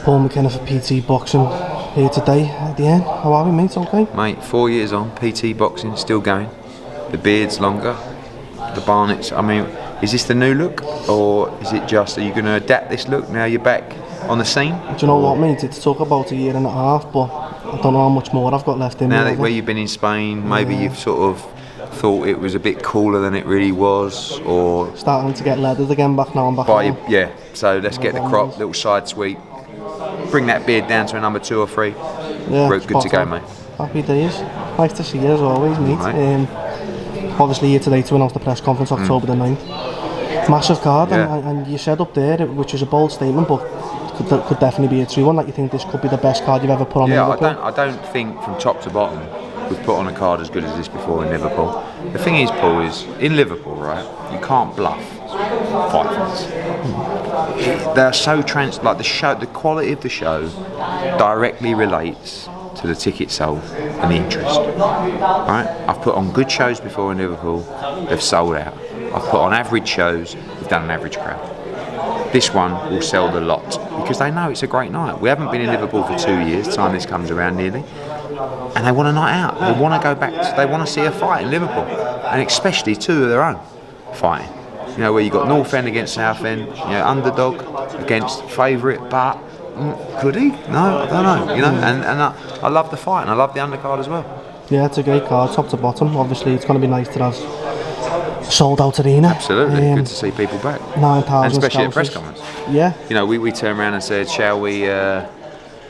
Paul McKenna for PT Boxing here today at the end. How are we, mate? Okay? Mate, 4 years on, PT Boxing, still going. The beard's longer. The barnets, I mean, is this the new look? Or is it just, are you going to adapt this look now you're back on the scene? Do you know what, mate? It took about a year and a half, but I don't know how much more I've got left in me. Now that where you've been in Spain, maybe you've sort of thought it was a bit cooler than it really was, or... Starting to get leathered again back now and back home. Yeah, so let's get the crop, little side sweep. Bring that beard down to a number 2 or 3. Yeah, we're good to go, mate. Happy days. Nice to see you as always, mate. Right. Obviously here today to announce the press conference October the 9th. Massive card, and you said up there, which was a bold statement, but could definitely be a true one, that you think this could be the best card you've ever put on in Liverpool. I don't think from top to bottom we've put on a card as good as this before in Liverpool. The thing is, Paul, is in Liverpool, right, you can't bluff fighters. They're so like the quality of the show directly relates to the ticket sold and the interest. Right? I've put on good shows before in Liverpool, they've sold out. I've put on average shows, we've done an average crowd. This one will sell the lot because they know it's a great night. We haven't been in Liverpool for 2 years, time this comes around nearly, and they want a night out. They want to go back, they want to see a fight in Liverpool, and especially 2 of their own fighting. You know, where you got North End against South End, you know, underdog against favourite, but could he? No, I don't know. You know, and I love the fight and I love the undercard as well. Yeah, it's a great card, top to bottom. Obviously, it's going to be nice to have sold out arena. Absolutely, good to see people back. 9,000, and especially Scousers. at press conference. Yeah. You know, we turned around and said, shall we open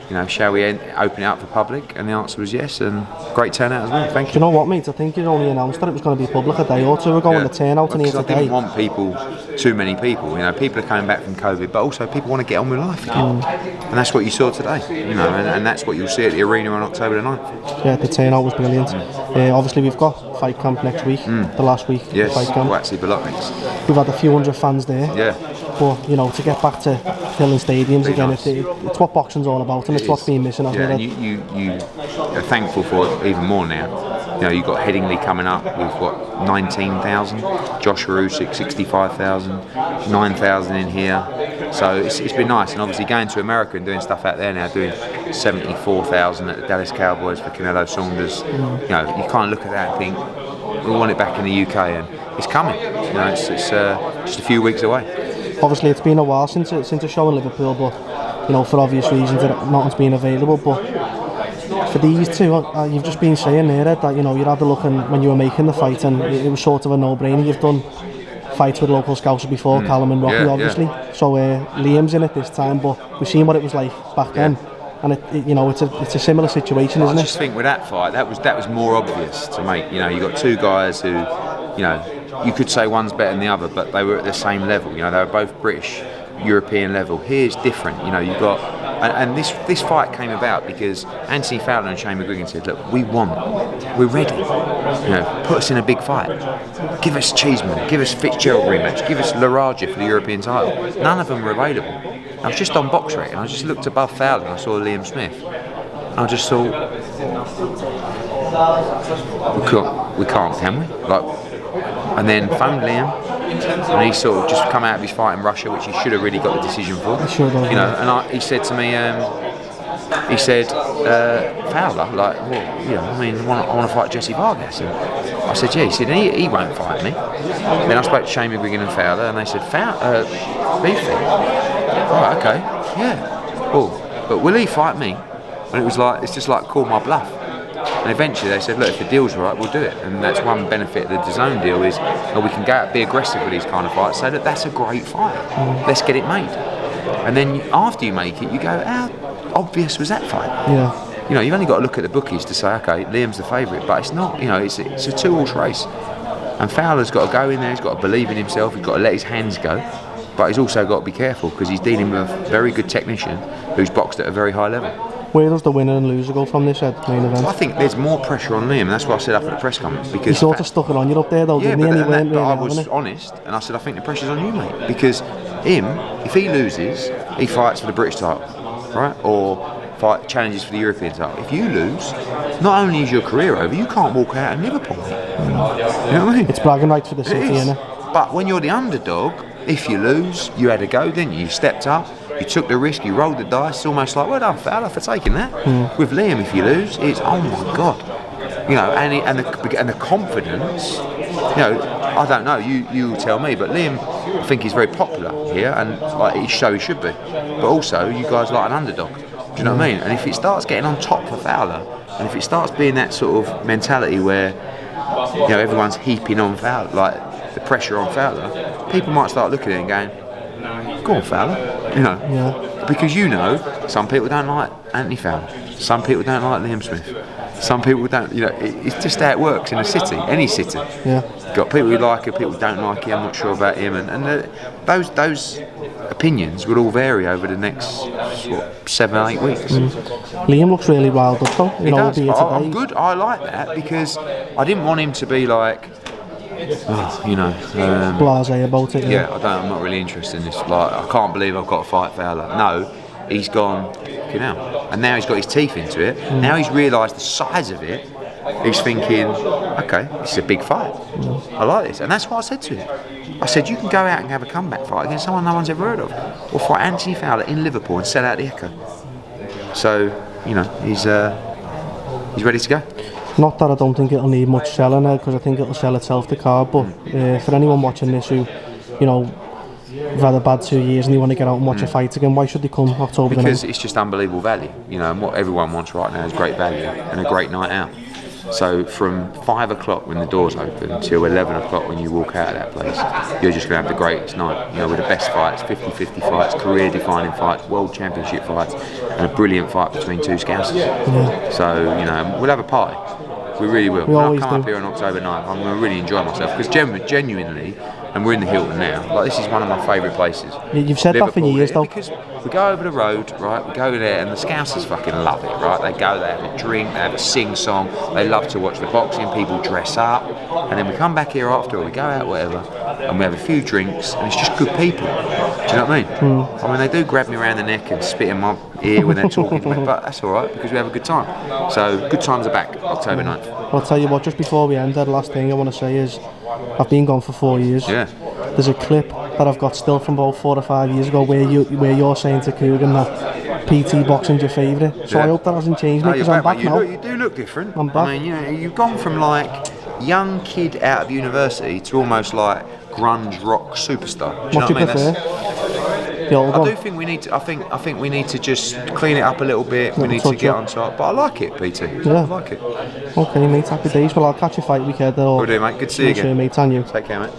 it up for public? And the answer was yes, and great turnout as well. Thank you. Do you know what, mate? I think you only announced that it was going to be public a day or two ago, and the turnout in here today. I didn't want too many people. You know, people are coming back from COVID, but also people want to get on with life again, and that's what you saw today. You know, and that's what you'll see at the arena on October the 9th. Yeah, the turnout was brilliant. Obviously, we've got fight camp next week, the last week. Yes, fight camp. We've had a few hundred fans there. Yeah. But you know, to get back to filling stadiums again, nice. It's what boxing's all about, and it's what's been missing. Yeah, and you are thankful for it even more now. You know, you've got Headingley coming up with what, 19,000, Joshua Usyk 65,000, 9,000 in here. So it's been nice, and obviously going to America and doing stuff out there now, doing 74,000 at the Dallas Cowboys for Canelo Saunders. You know, you can't look at that and think we want it back in the UK, and it's coming. You know, it's just a few weeks away. Obviously, it's been a while since a show in Liverpool, but you know, for obvious reasons, that nothing's been available. But for these two, you've just been saying there that you know you had a look when you were making the fight, and it was sort of a no-brainer. You've done fights with local Scousers before, Callum and Rocky, obviously. Yeah. So Liam's in it this time, but we've seen what it was like back then, and it's a similar situation, isn't it? I just think with that fight, that was more obvious to make. You know, you got 2 guys who, you know, you could say one's better than the other, but they were at the same level. You know, they were both British, European level. Here's different. You know, you got, and this fight came about because Anthony Fowler and Shane McGuigan said, look, we're ready. You know, put us in a big fight. Give us Cheeseman, give us Fitzgerald rematch, give us Laraja for the European title. None of them were available. I was just on box rate, and I just looked above Fowler and I saw Liam Smith. And I just thought, we can't, can we? Like. And then phoned Liam, and he sort of just come out of his fight in Russia, which he should have really got the decision for. You know, and he said to me, Fowler, like, well, you know, I mean, I want to fight Jesse Vargas. And I said, yeah. He said, he won't fight me. Then I spoke to Shane McGuigan and Fowler, and they said, Beefy. Oh, okay, yeah. Oh, but will he fight me? And it was like, it's just like, call my bluff. And eventually they said, look, if the deal's right, we'll do it. And that's one benefit of the DAZN deal is we can go out, be aggressive with these kind of fights, say, look, that's a great fight. Let's get it made. And then after you make it, you go, how obvious was that fight? Yeah. You know, you've only got to look at the bookies to say, okay, Liam's the favourite, but it's not. You know, it's a 2-horse race. And Fowler's got to go in there, he's got to believe in himself, he's got to let his hands go, but he's also got to be careful because he's dealing with a very good technician who's boxed at a very high level. Where does the winner and loser go from this main event? I think there's more pressure on Liam, and that's what I said up at the press conference. Because he sort of stuck it on you up there, though, didn't he? But I was honest, and I said, I think the pressure's on you, mate. Because if he loses, he fights for the British title, right? Or challenges for the European title. If you lose, not only is your career over, you can't walk out in Liverpool, mate. You know what I mean? It's bragging rights for the city, isn't it? But when you're the underdog, if you lose, you had a go, didn't you? You stepped up. You took the risk, you rolled the dice. It's almost like, well done, Fowler, for taking that. With Liam, if you lose, it's, oh my God. You know, and the confidence, you know, I don't know, you tell me, but Liam, I think he's very popular here, and like he should be. But also, you guys like an underdog. Do you know what I mean? And if it starts getting on top for Fowler, and if it starts being that sort of mentality where, you know, everyone's heaping on Fowler, like the pressure on Fowler, people might start looking at it and going, go on, Fowler, you know. Yeah. Because you know, some people don't like Anthony Fowler, some people don't like Liam Smith. Some people don't, you know, it's just how it works in a city, any city. Yeah. Got people who like him, people who don't like him, I'm not sure about him, and those opinions will all vary over the next, 7-8 weeks. Liam looks really riled up though, you know, does, albeit but I'm today. good, I like that, because I didn't want him to be like, you know, Blasé about it. yeah, I'm not really interested in this, like, I can't believe I've got to fight Fowler. No, he's gone, you know, and now he's got his teeth into it. Now he's realised the size of it. He's thinking, okay, this is a big fight. I like this, and that's what I said to him. I said, you can go out and have a comeback fight against someone no one's ever heard of, or fight Anthony Fowler in Liverpool and sell out the Echo. So, you know, he's ready to go. Not that I don't think it'll need much selling now, because I think it'll sell itself, the card, but for anyone watching this who, you know, have had a bad 2 years and they want to get out and watch a fight again, why should they come October the 9th? Because it's just unbelievable value, you know, and what everyone wants right now is great value and a great night out. So from 5 o'clock when the doors open till 11 o'clock when you walk out of that place, you're just going to have the greatest night, you know, with the best fights, 50-50 fights, career-defining fights, world championship fights, and a brilliant fight between two Scousers. Yeah. So, you know, we'll have a party. We really will. When I come up here on October 9th, I'm going to really enjoy myself, because genuinely, and we're in the Hilton now, like, this is one of my favourite places. You've said Liverpool, that for years though. Because we go over the road, right, we go there, and the Scousers fucking love it, right? They go there, they have a drink, they have a sing-song, they love to watch the boxing, people dress up, and then we come back here after, or we go out, whatever, and we have a few drinks, and it's just good people. Do you know what I mean? I mean, they do grab me around the neck and spit in my ear when they're talking to me, but that's alright, because we have a good time. So, good times are back, October 9th. I'll tell you what, just before we end, the last thing I want to say is, I've been gone for 4 years. Yeah. There's a clip that I've got still from about 4 or 5 years ago where you're saying to Coogan that PT boxing's your favourite. So I hope that hasn't changed me, because I'm back now. You do look different. I'm back. I mean, you know, you've gone from like young kid out of university to almost like grunge rock superstar. Do you know what do you what I mean? prefer? The old I one? do think we need to. I think we need to just clean it up a little bit. We need to get on top. But I like it, PT. Yeah. I like it. Okay, mate. Happy days. Well, I'll catch you fight weekend. Will do, mate. Good to see you again. Mate, and you. Take care, mate.